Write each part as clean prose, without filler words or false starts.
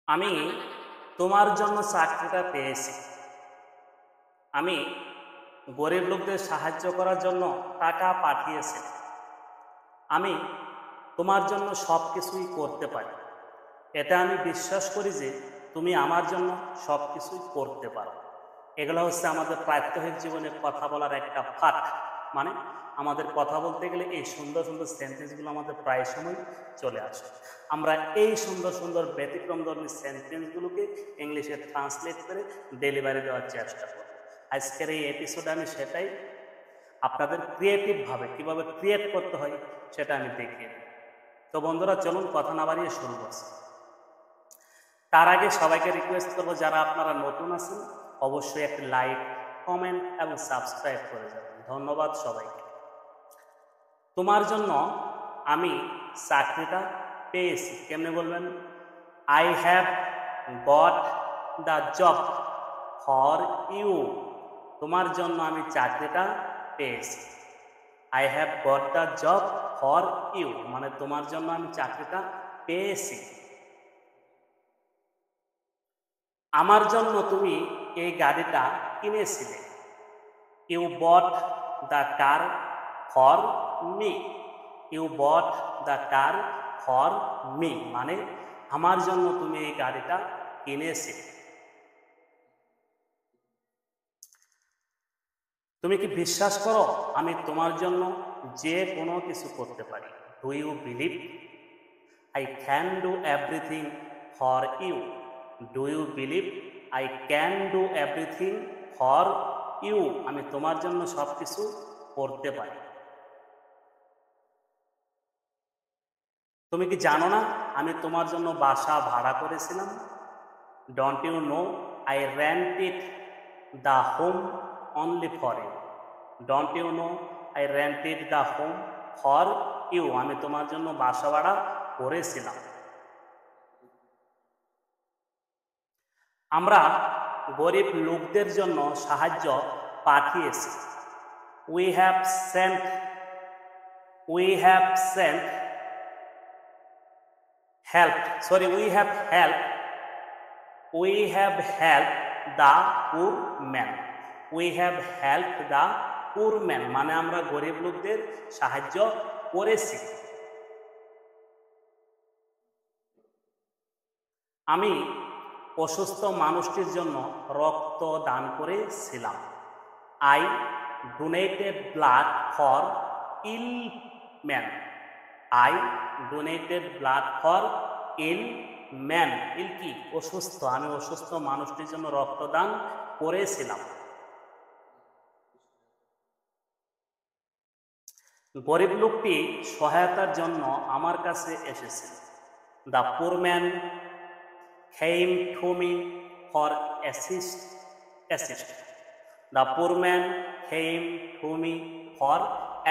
আমি তোমার জন্য চাকরিটা পেয়েছি। আমি গরিব লোকদের সাহায্য করার জন্য টাকা পাঠিয়েছি। আমি তোমার জন্য সব কিছুই করতে পারি। এটা আমি বিশ্বাস করি যে তুমি আমার জন্য সব কিছুই করতে পারো। এগুলো হচ্ছে আমাদের প্রাত্যহিক জীবনে কথা বলার একটা ফাঁক। মানে আমাদের কথা বলতে গেলে এই সুন্দর সুন্দর সেন্টেন্সগুলো আমাদের প্রায় সময় চলে আসে। আমরা এই সুন্দর সুন্দর ব্যতিক্রমধর্মী সেন্টেন্সগুলোকে ইংলিশে ট্রান্সলেট করে ডেলিভারি দেওয়ার চেষ্টা করি। আজকের এই এপিসোডে আমি সেটাই আপনাদের ক্রিয়েটিভভাবে কীভাবে ক্রিয়েট করতে হয় সেটা আমি দেখিয়ে দিই। তো বন্ধুরা, চলুন কথা না বাড়িয়ে শুরু করছি। তার আগে সবাইকে রিকোয়েস্ট করবো, যারা আপনারা নতুন আছেন অবশ্যই একটি লাইক, কমেন্ট এবং সাবস্ক্রাইব করে যাবেন। ধন্যবাদ সবাইকে। তোমার জন্য আমি চাকরিটা পেয়েছি। কেমনে বলবেন? I have got the job for you. তোমার জন্য আমি চাকরিটা পেয়েছি। I have got the job for you মানে তোমার জন্য আমি চাকরিটা পেয়েছি। আমার জন্য তুমি এই গাড়িটা কিনেছিলে। You bought the car for me. You bought the car for me মানে আমার জন্য তুমি এই গাড়িটা কিনেছিলে। তুমি কি বিশ্বাস করো আমি তোমার জন্য যে কোনো কিছু করতে পারি? Do you believe I can do everything for you? Do you believe I can do everything for you? আমি তোমার জন্য সব কিছু করতে পারি। তুমি কি জানো না আমি তোমার জন্য বাসা ভাড়া করেছিলাম? Don't you know I rented the home only for you? Don't you know I rented the home for you? আমি তোমার জন্য বাসা ভাড়া করেছিলাম। আমরা গরিব লোকদের জন্য সাহায্য পাঠিয়েছি। We have Saint help the poor man. We have help the poor man মানে আমরা গরিব লোকদের সাহায্য করেছি। আমি অসুস্থ মানুষটির জন্য রক্ত দান করেছিলাম। I donated blood for ill man. I donated blood for ill man. Ill কি? অসুস্থ। আমি অসুস্থ মানুষটির জন্য রক্তদান করেছিলাম। গরিব লোকটি সহায়তার জন্য আমার কাছে এসেছে। The poor man came to me for assist. The poor man came to me for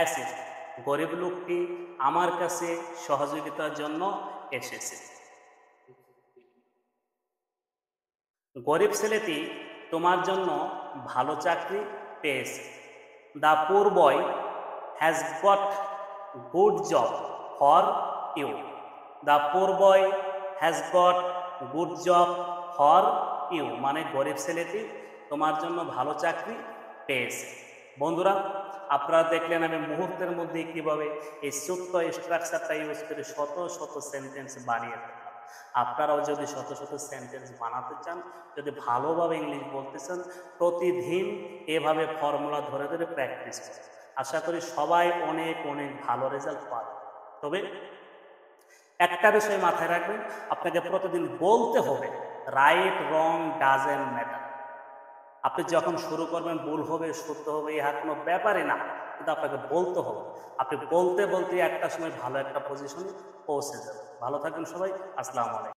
assist. গরিব লোকটি আমার কাছে সহযোগিতার জন্য এসেছে। গরিব ছেলেটি তোমার জন্য ভালো চাকরি পেয়েছে। The poor boy has got good job for you. The poor boy has got good job for you মানে গরিব ছেলেটি তোমার জন্য ভালো চাকরি পেয়েছে। বন্ধুরা, আপনারা দেখলেন আমি মুহূর্তের মধ্যে কিভাবে এই ছোট্ট স্ট্রাকচারটা ইউজ করে শত শত সেন্টেন্স বানিয়ে ফেললাম। আপনারাও যদি শত শত সেন্টেন্স বানাতে চান, যদি ভালোভাবে ইংলিশ বলতে চান, প্রতিদিন এভাবে ফর্মুলা ধরে ধরে প্র্যাকটিস করুন। আশা করি সবাই অনেক অনেক ভালো রেজাল্ট পাবে। তবে একটা বিষয় মাথায় রাখবেন, আপনাকে প্রতিদিন বলতে হবে রাইট রং ডাজেন্ট ম্যাটার। আপনি যখন শুরু করবেন ভুল হবে শুদ্ধ হবে ইহা কোনো ব্যাপারই না, কিন্তু আপনাকে বলতে হবে। আপনি বলতে বলতে একটা সময় ভালো একটা পজিশনে পৌঁছে যাবেন। ভালো থাকবেন সবাই। আসসালামু আলাইকুম।